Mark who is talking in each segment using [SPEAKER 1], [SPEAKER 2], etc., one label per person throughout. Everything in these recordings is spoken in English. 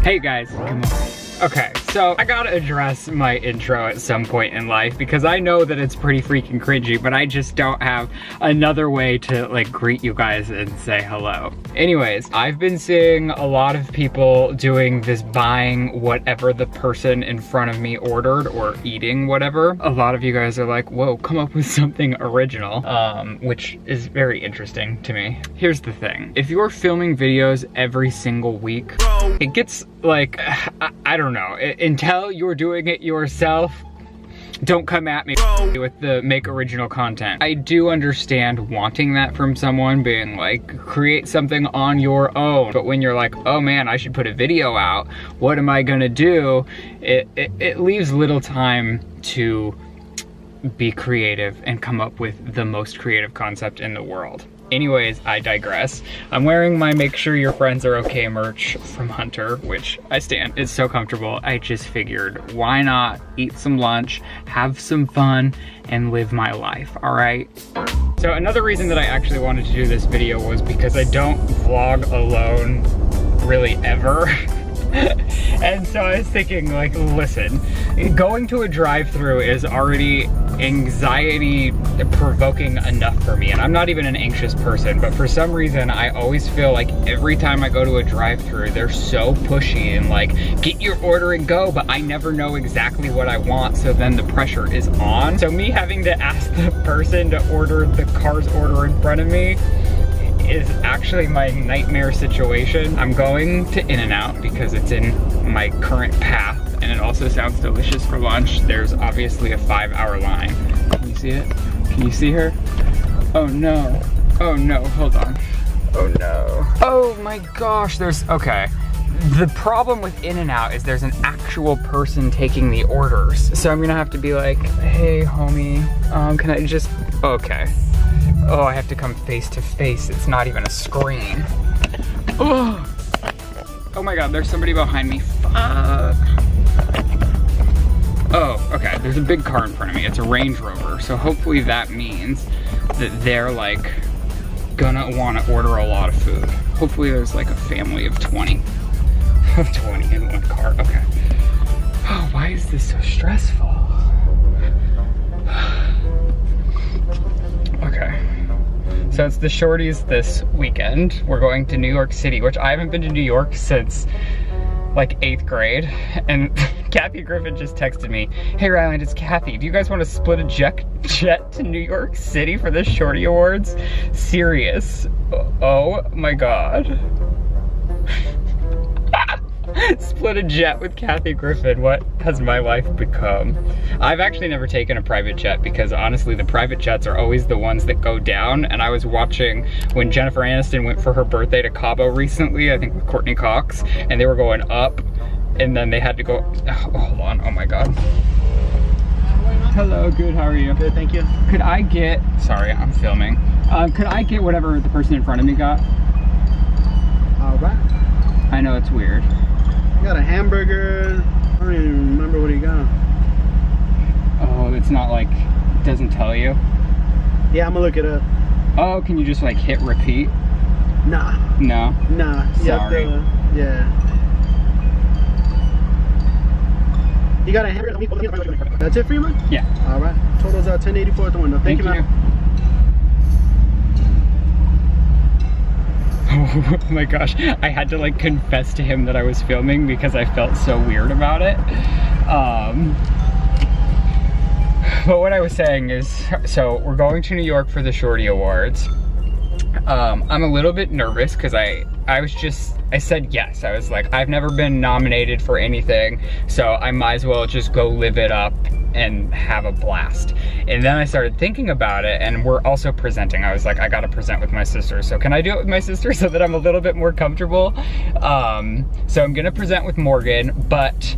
[SPEAKER 1] Hey guys, come on. Okay, so I gotta address my intro at some point in life because I know that it's pretty freaking cringy, but I just don't have another way to like greet you guys and say hello. Anyways, I've been seeing a lot of people doing this buying whatever the person in front of me ordered or eating whatever. A lot of you guys are like, whoa, come up with something original, which is very interesting to me. Here's the thing. If you're filming videos every single week, it gets like, I don't know, until you're doing it yourself, don't come at me with the make original content. I do understand wanting that from someone, being like, create something on your own. But when you're like, oh man, I should put a video out, what am I gonna do? It leaves little time to be creative and come up with the most creative concept in the world. Anyways, I digress. I'm wearing my Make Sure Your Friends Are Okay merch from Hunter, which I stand. It's so comfortable. I just figured, why not eat some lunch, have some fun, and live my life, all right? So another reason that I actually wanted to do this video was because I don't vlog alone really ever. And so I was thinking, like, listen, going to a drive-thru is already anxiety provoking enough for me, and I'm not even an anxious person, but for some reason I always feel like every time I go to a drive-thru they're so pushy and like, get your order and go, but I never know exactly what I want, so then the pressure is on. So me having to ask the person to order the car's order in front of me is actually my nightmare situation. I'm going to In-N-Out because it's in my current path and it also sounds delicious for lunch. There's obviously a 5-hour line. Can you see it? Can you see her? Oh no. Oh no, hold on. Oh no. Oh my gosh, okay. The problem with In-N-Out is there's an actual person taking the orders. So I'm gonna have to be like, hey homie, can I just, okay. Oh, I have to come face to face. It's not even a screen. Oh my God, there's somebody behind me. Fuck. Oh, okay, there's a big car in front of me. It's a Range Rover, so hopefully that means that they're like gonna wanna order a lot of food. Hopefully there's like a family of 20. Of 20 in one car, okay. Oh, why is this so stressful? Okay. So it's the shorties this weekend. We're going to New York City, which I haven't been to New York since like 8th grade. And Kathy Griffin just texted me, hey Ryland, it's Kathy. Do you guys want to split a jet to New York City for the Shorty Awards? Serious. Oh my God. Split a jet with Kathy Griffin. What has my life become? I've actually never taken a private jet because honestly the private jets are always the ones that go down, and I was watching when Jennifer Aniston went for her birthday to Cabo recently, I think with Courtney Cox, and they were going up and then they had to go, oh, hold on, oh my God. Hello, good, how are you?
[SPEAKER 2] Good, thank you.
[SPEAKER 1] Could I get, sorry, I'm filming. Could I get whatever the person in front of me got?
[SPEAKER 2] All right.
[SPEAKER 1] I know it's weird.
[SPEAKER 2] I got a hamburger. I don't even remember what he got.
[SPEAKER 1] Oh, it's not like, it doesn't tell you?
[SPEAKER 2] Yeah, I'm gonna look it up.
[SPEAKER 1] Oh, can you just like hit repeat?
[SPEAKER 2] Nah.
[SPEAKER 1] No?
[SPEAKER 2] Nah.
[SPEAKER 1] Sorry.
[SPEAKER 2] Yeah. You got a hamburger? That's it for you, man?
[SPEAKER 1] Yeah.
[SPEAKER 2] All right. Total's out 1084 at the window. Thank you, man.
[SPEAKER 1] Oh my gosh, I had to like confess to him that I was filming because I felt so weird about it. But what I was saying is, so we're going to New York for the Shorty Awards. I'm a little bit nervous because I said yes. I was like, I've never been nominated for anything, so I might as well just go live it up and have a blast. And then I started thinking about it, and we're also presenting. I was like, I gotta present with my sister, so can I do it with my sister so that I'm a little bit more comfortable? So I'm gonna present with Morgan, but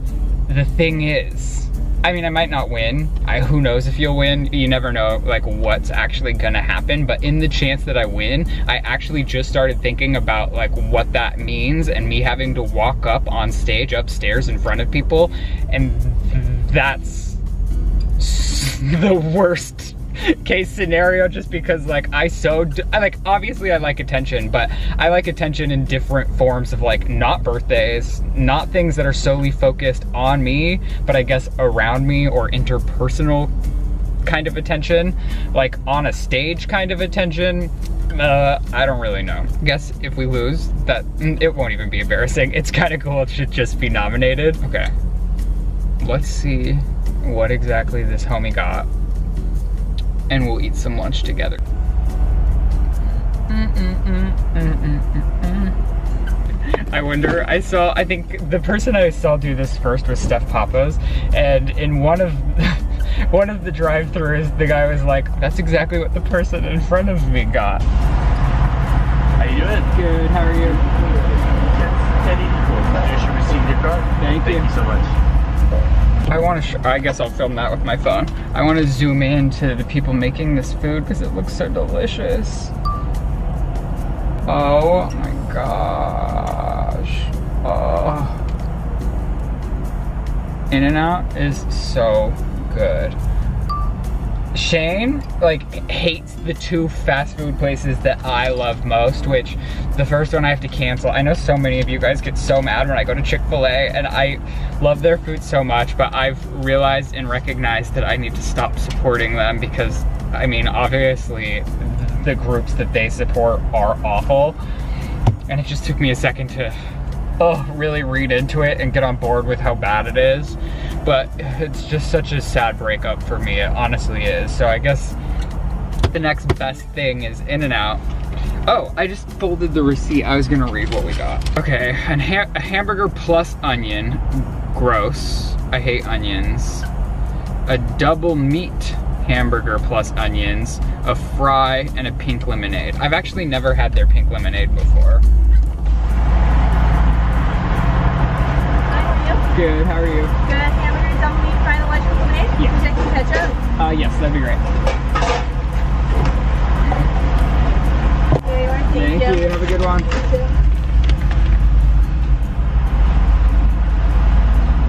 [SPEAKER 1] the thing is, I mean, I might not win. Who knows if you'll win? You never know like what's actually gonna happen, but in the chance that I win, I actually just started thinking about like what that means and me having to walk up on stage upstairs in front of people, and that's the worst case scenario, just because like I like, obviously I like attention, but I like attention in different forms of like not birthdays, not things that are solely focused on me, but I guess around me, or interpersonal kind of attention, like on a stage kind of attention. I don't really know. I guess if we lose, that it won't even be embarrassing. It's kind of cool. It should just be nominated. Okay, let's see what exactly this homie got, and we'll eat some lunch together. I wonder, I think the person I saw do this first was Steph Papa's, and in one of the drive-thrus, the guy was like, that's exactly what the person in front of me got.
[SPEAKER 2] How you doing?
[SPEAKER 1] Good, how are you?
[SPEAKER 2] Teddy, you should receive your card.
[SPEAKER 1] Thank you.
[SPEAKER 2] Thank you so much.
[SPEAKER 1] I guess I'll film that with my phone. I want to zoom in to the people making this food because it looks so delicious. Oh my gosh. Oh. In-N-Out is so good. Shane like hates the two fast food places that I love most, which the first one I have to cancel. I know so many of you guys get so mad when I go to Chick-fil-A, and I love their food so much, but I've realized and recognized that I need to stop supporting them because, I mean, obviously the groups that they support are awful, and it just took me a second to really read into it and get on board with how bad it is. But it's just such a sad breakup for me, it honestly is. So I guess the next best thing is In-N-Out. Oh, I just folded the receipt. I was gonna read what we got. Okay, a hamburger plus onion, gross. I hate onions. A double meat hamburger plus onions, a fry, and a pink lemonade. I've actually never had their pink lemonade before. Good, how are you?
[SPEAKER 3] Good. Hamburger, double meat, fry, and a large lemonade?
[SPEAKER 1] Yeah.
[SPEAKER 3] Would you like some ketchup?
[SPEAKER 1] Yes, that'd be great.
[SPEAKER 3] There you are.
[SPEAKER 1] Thank you, have a good one.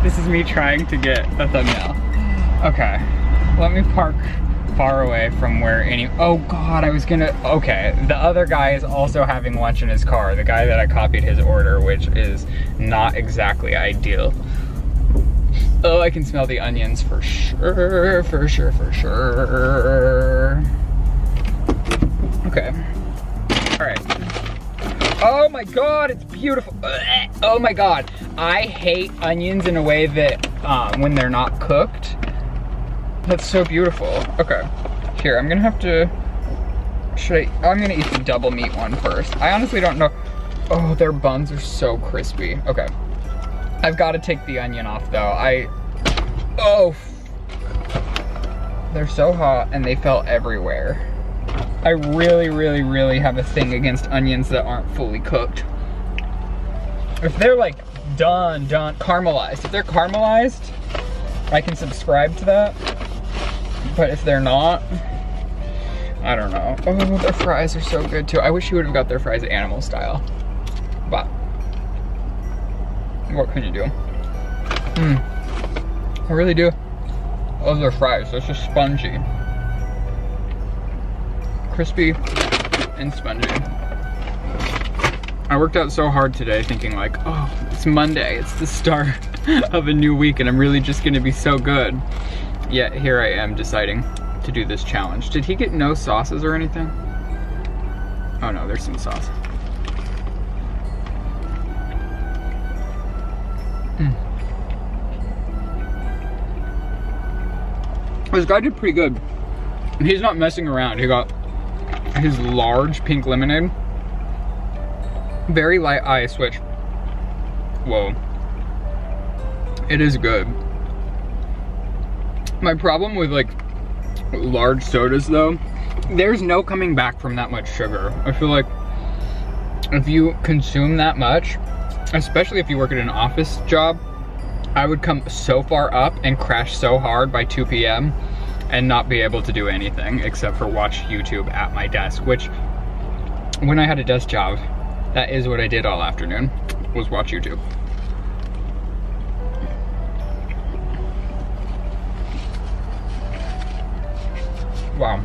[SPEAKER 1] This is me trying to get a thumbnail. Okay, let me park far away from where oh God, okay, the other guy is also having lunch in his car, the guy that I copied his order, which is not exactly ideal. Oh, I can smell the onions for sure, for sure. Okay, all right. Oh my God, it's beautiful. Oh my God, I hate onions in a way that when they're not cooked. That's so beautiful. Okay, here, I'm gonna have to, I'm gonna eat the double meat one first. I honestly don't know. Oh, their buns are so crispy. Okay, I've got to take the onion off though. They're so hot and they fell everywhere. I really have a thing against onions that aren't fully cooked. If they're like done, caramelized. If they're caramelized, I can subscribe to that. But if they're not, I don't know. Oh, their fries are so good too. I wish you would have got their fries animal style. But what can you do? I really do love their fries. They're just spongy. Crispy and spongy. I worked out so hard today thinking like, oh, it's Monday. It's the start of a new week and I'm really just gonna be so good. Yet here I am deciding to do this challenge. Did he get no sauces or anything? Oh no, there's some sauce. This guy did pretty good. He's not messing around. He got his large pink lemonade. Very light ice, which, whoa. It is good. My problem with like large sodas though, there's no coming back from that much sugar. I feel like if you consume that much, especially if you work at an office job, I would come so far up and crash so hard by 2 p.m. and not be able to do anything except for watch YouTube at my desk, which when I had a desk job, that is what I did all afternoon, was watch YouTube. Wow.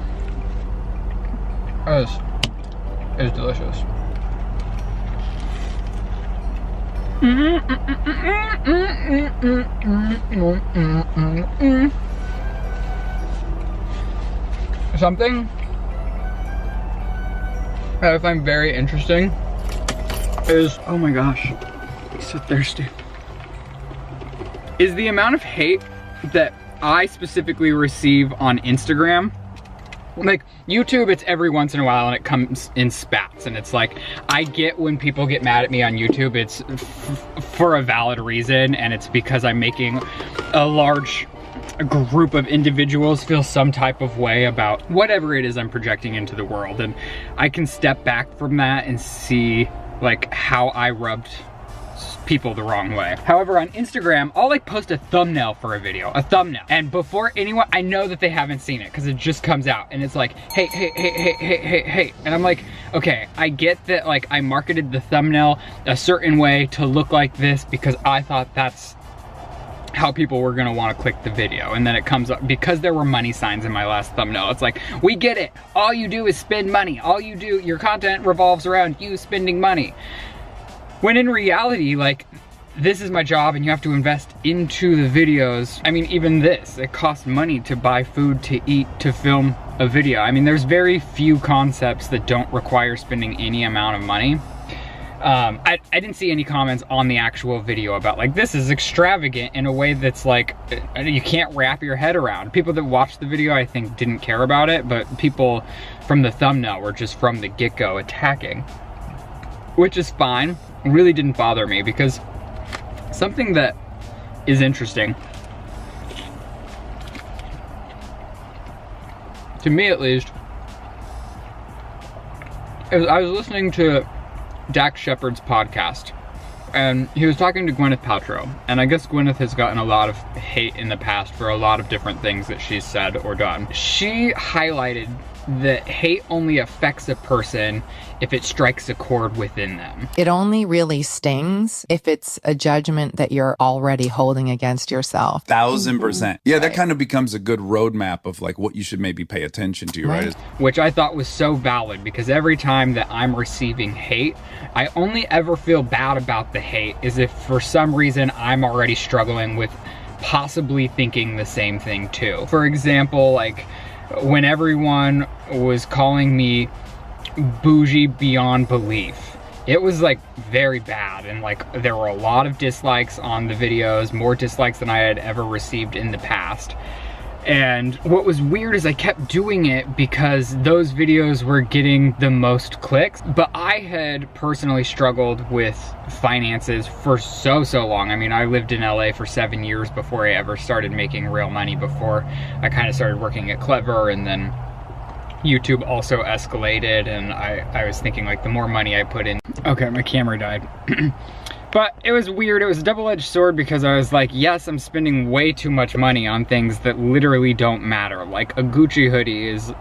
[SPEAKER 1] It was delicious. Something that I find very interesting is, oh my gosh, I'm so thirsty, is the amount of hate that I specifically receive on Instagram. Like YouTube, it's every once in a while and it comes in spats, and it's like, I get when people get mad at me on YouTube, it's for a valid reason, and it's because I'm making a large group of individuals feel some type of way about whatever it is I'm projecting into the world, and I can step back from that and see like how I rubbed people the wrong way. However, on Instagram, I'll like post a thumbnail for a video, and before anyone, I know that they haven't seen it because it just comes out and it's like, hey, and I'm like, okay, I get that like I marketed the thumbnail a certain way to look like this because I thought that's how people were gonna wanna click the video, and then it comes up because there were money signs in my last thumbnail. It's like, we get it, all you do is spend money, all you do, your content revolves around you spending money. When in reality, like, this is my job and you have to invest into the videos. I mean, even this, it costs money to buy food, to eat, to film a video. I mean, there's very few concepts that don't require spending any amount of money. I didn't see any comments on the actual video about like, this is extravagant in a way that's like, you can't wrap your head around. People that watched the video, I think, didn't care about it, but people from the thumbnail were just from the get-go attacking, which is fine. It really didn't bother me, because something that is interesting, to me at least, is I was listening to Dax Shepard's podcast, and he was talking to Gwyneth Paltrow, and I guess Gwyneth has gotten a lot of hate in the past for a lot of different things that she's said or done. She highlighted that hate only affects a person if it strikes a chord within them.
[SPEAKER 4] It only really stings if it's a judgment that you're already holding against yourself.
[SPEAKER 5] 1000%. Yeah, that kind of becomes a good roadmap of like what you should maybe pay attention to, right?
[SPEAKER 1] Which I thought was so valid, because every time that I'm receiving hate, I only ever feel bad about the hate is if for some reason I'm already struggling with possibly thinking the same thing too. For example, like when everyone was calling me bougie beyond belief, it was like very bad, and like there were a lot of dislikes on the videos, more dislikes than I had ever received in the past. And what was weird is I kept doing it because those videos were getting the most clicks, but I had personally struggled with finances for so long. I mean, I lived in LA for 7 years before I ever started making real money, before I kind of started working at Clever, and then YouTube also escalated, and I was thinking like the more money I put in. Okay, my camera died. But it was weird, it was a double-edged sword, because I was like, yes, I'm spending way too much money on things that literally don't matter. Like a Gucci hoodie is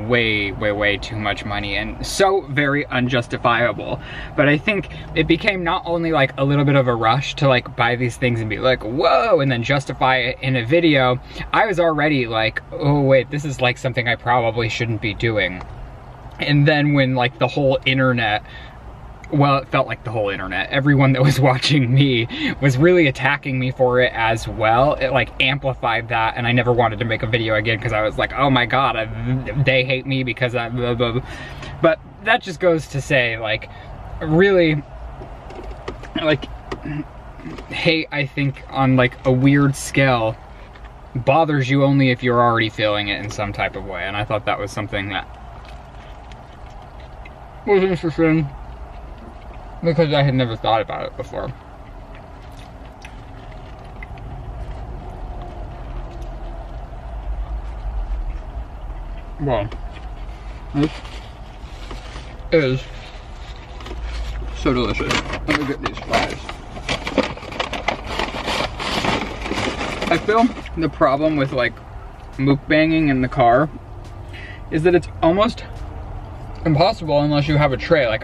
[SPEAKER 1] way too much money, and so very unjustifiable. But I think it became not only like a little bit of a rush to like buy these things and be like, whoa, and then justify it in a video. I was already like, oh wait, this is like something I probably shouldn't be doing. And then when like the whole internet, well, it felt like the whole internet, everyone that was watching me was really attacking me for it as well. It like amplified that, and I never wanted to make a video again because I was like, oh my god, they hate me because I blah, blah, blah. But that just goes to say, like, really, like, hate, I think, on like a weird scale, bothers you only if you're already feeling it in some type of way. And I thought that was something that was interesting, because I had never thought about it before. Well, this is so delicious. Let me get these fries. I feel the problem with like mukbanging in the car is that it's almost impossible unless you have a tray. Like,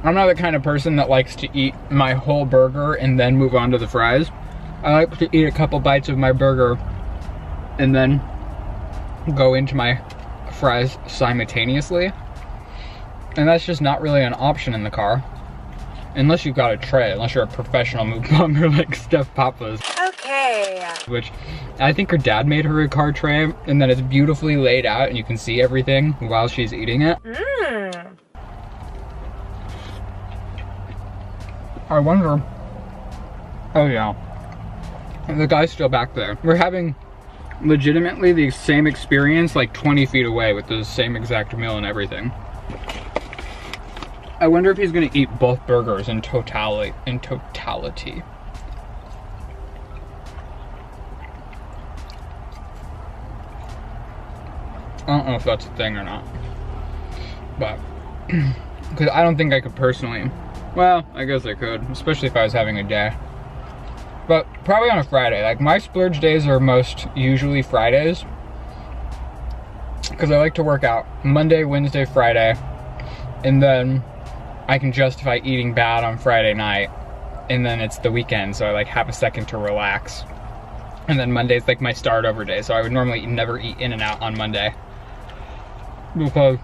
[SPEAKER 1] I'm not the kind of person that likes to eat my whole burger and then move on to the fries. I like to eat a couple bites of my burger and then go into my fries simultaneously. And that's just not really an option in the car. Unless you've got a tray, unless you're a professional mukbanger like Steph Papa's.
[SPEAKER 3] Okay.
[SPEAKER 1] Which I think her dad made her a car tray, and then it's beautifully laid out and you can see everything while she's eating it.
[SPEAKER 3] Mmm.
[SPEAKER 1] I wonder, oh yeah, the guy's still back there. We're having legitimately the same experience like 20 feet away with the same exact meal and everything. I wonder if he's gonna eat both burgers in totality. I don't know if that's a thing or not, but because I don't think I could personally. Well, I guess I could, especially if I was having a day. But probably on a Friday. Like my splurge days are most usually Fridays, because I like to work out Monday, Wednesday, Friday, and then I can justify eating bad on Friday night, and then it's the weekend, so I like have a second to relax. And then Monday's like my start over day, so I would normally never eat In-N-Out on Monday, because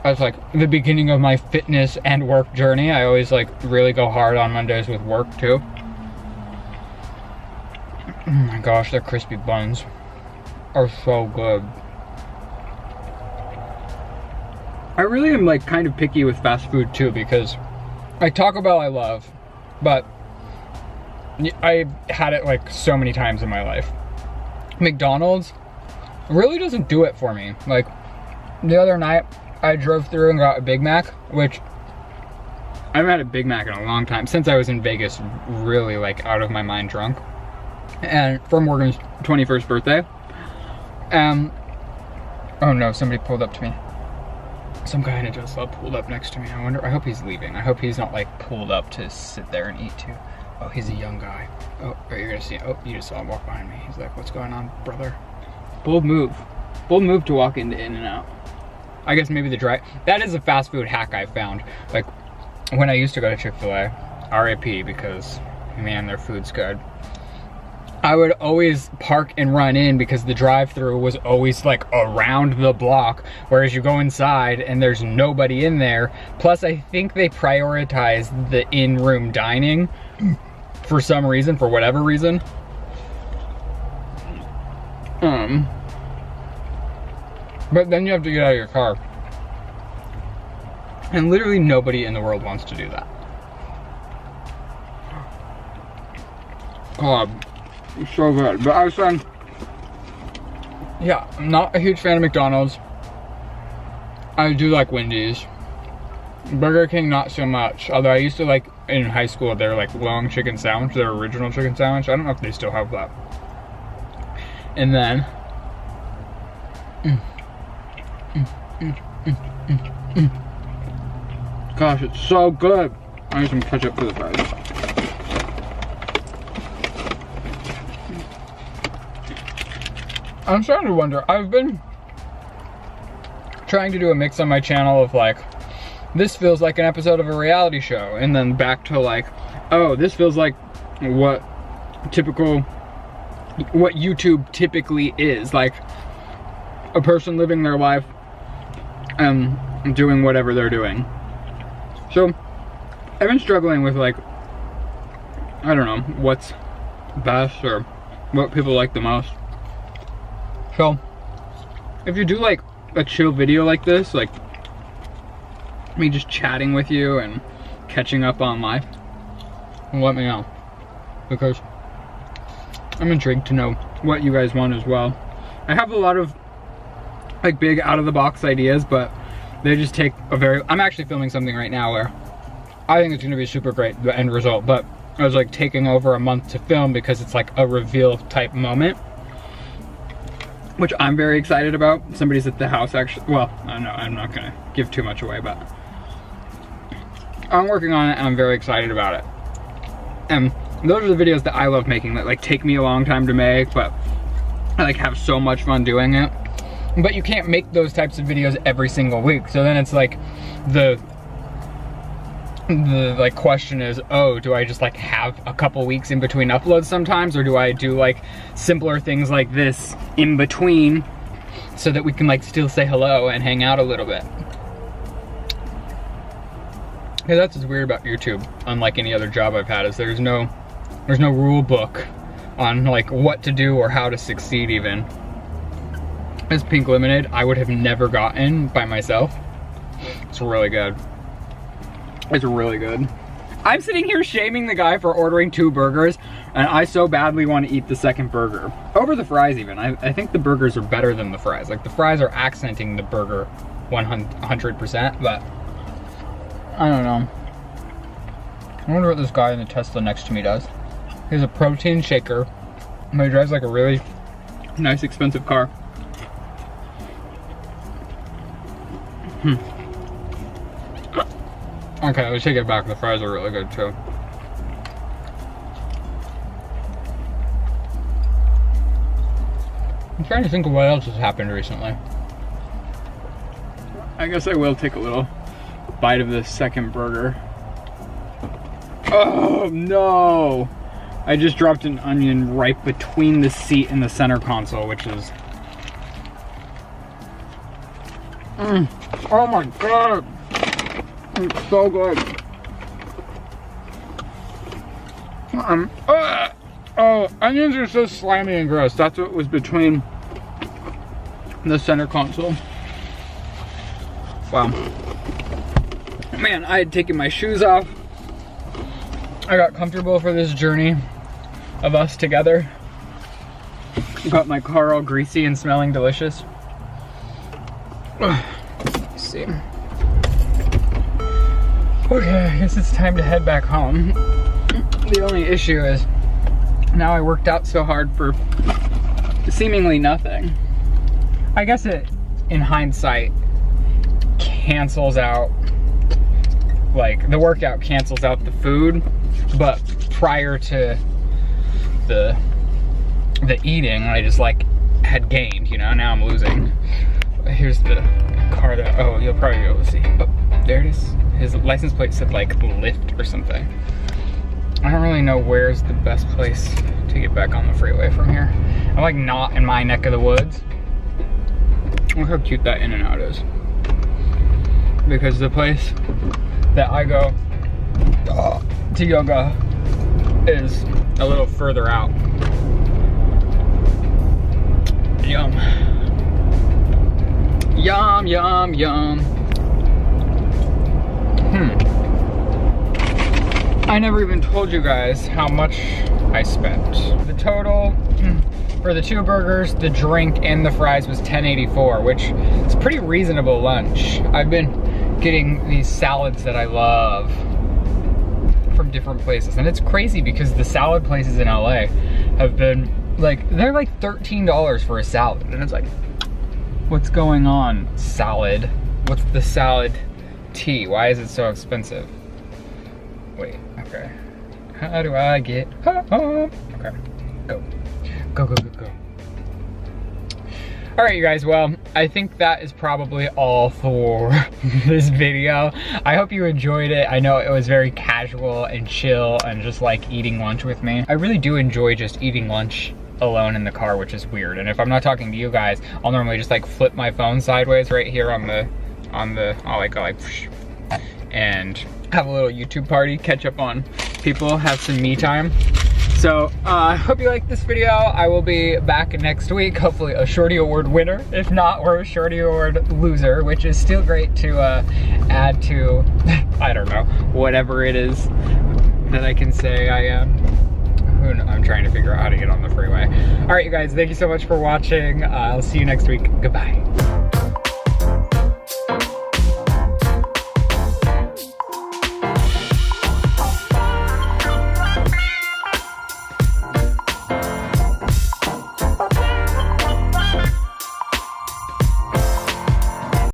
[SPEAKER 1] that's like the beginning of my fitness and work journey. I always like really go hard on Mondays with work too. Oh my gosh, their crispy buns are so good. I really am like kind of picky with fast food too, because like Taco Bell I love, but I've had it like so many times in my life. McDonald's really doesn't do it for me. Like the other night I drove through and got a Big Mac, which I haven't had a Big Mac in a long time, since I was in Vegas really like out of my mind drunk, and for Morgan's 21st birthday. Oh no, somebody pulled up to me. Some guy in a dress pulled up next to me. I hope he's leaving. I hope he's not like pulled up to sit there and eat too. Oh, he's a young guy. Oh, you're gonna see, oh, you just saw him walk behind me. He's like, what's going on, brother? Bold move. Bold move to walk into In-N-Out. I guess maybe that is a fast food hack I found. Like when I used to go to Chick-fil-A, RIP, because man, their food's good. I would always park and run in because the drive-thru was always like around the block, whereas you go inside and there's nobody in there. Plus I think they prioritize the in-room dining for some reason, for whatever reason. But then you have to get out of your car. And literally nobody in the world wants to do that. God, it's so good. But I was saying, yeah, I'm not a huge fan of McDonald's. I do like Wendy's. Burger King, not so much. Although I used to like, in high school, their like long chicken sandwich, their original chicken sandwich. I don't know if they still have that. And then, gosh, it's so good. I need some ketchup for the fries. I'm starting to wonder, I've been trying to do a mix on my channel of like, this feels like an episode of a reality show, and then back to like, oh, this feels like what YouTube typically is, like a person living their life and doing whatever they're doing. So I've been struggling with like, I don't know what's best or what people like the most. So if you do like a chill video like this, like me just chatting with you and catching up on life, let me know, because I'm intrigued to know what you guys want as well. I have a lot of like big out of the box ideas, but they just take I'm actually filming something right now where I think it's gonna be super great, the end result, but I was like taking over a month to film because it's like a reveal type moment, which I'm very excited about. Somebody's at the house actually. Well, I don't know, I'm not gonna give too much away, but I'm working on it and I'm very excited about it. And those are the videos that I love making, that like take me a long time to make, but I like have so much fun doing it. But you can't make those types of videos every single week. So then it's like the like question is, oh, do I just like have a couple weeks in between uploads sometimes, or do I do like simpler things like this in between so that we can like still say hello and hang out a little bit. Yeah, that's what's weird about YouTube, unlike any other job I've had, is there's no rule book on like what to do or how to succeed even. This pink lemonade I would have never gotten by myself. It's really good. It's really good. I'm sitting here shaming the guy for ordering 2 burgers, and I so badly want to eat the second burger. Over the fries even. I think the burgers are better than the fries. Like the fries are accenting the burger 100%, but I don't know. I wonder what this guy in the Tesla next to me does. He has a protein shaker, but he drives like a really nice expensive car. Okay, let's take it back. The fries are really good too. I'm trying to think of what else has happened recently. I guess I will take a little bite of this second burger. Oh no! I just dropped an onion right between the seat and the center console, which is... Oh my god! It's so good. Oh, onions are so slimy and gross. That's what was between the center console. Wow. Man, I had taken my shoes off. I got comfortable for this journey of us together. Got my car all greasy and smelling delicious. Let's see. Okay, I guess it's time to head back home. The only issue is now I worked out so hard for seemingly nothing. I guess it, in hindsight, cancels out, like the workout cancels out the food, but prior to the eating, I just like had gained, you know, now I'm losing. Here's the car that, oh, you'll probably be able to see. Oh, there it is. His license plate said like Lyft or something. I don't really know where's the best place to get back on the freeway from here. I'm like not in my neck of the woods. Look how cute that In-N-Out is. Because the place that I go to yoga is a little further out. Yum. Yum, yum, yum. I never even told you guys how much I spent. The total for the 2 burgers, the drink, and the fries was $10.84, which is pretty reasonable lunch. I've been getting these salads that I love from different places, and it's crazy because the salad places in LA have been like, they're like $13 for a salad, and it's like, what's going on, salad? What's the salad tea? Why is it so expensive? Wait, okay. How do I get home? Okay, go. Go, go, go, go. All right, you guys, well, I think that is probably all for this video. I hope you enjoyed it. I know it was very casual and chill and just like eating lunch with me. I really do enjoy just eating lunch alone in the car, which is weird. And if I'm not talking to you guys, I'll normally just like flip my phone sideways right here on the, I'll like go like, and have a little YouTube party, catch up on people, have some me time. So I hope you liked this video. I will be back next week, hopefully a Shorty Award winner. If not, we're a Shorty Award loser, which is still great to add to, I don't know, whatever it is that I can say I am. I'm trying to figure out how to get on the freeway. All right, you guys, thank you so much for watching. I'll see you next week. Goodbye.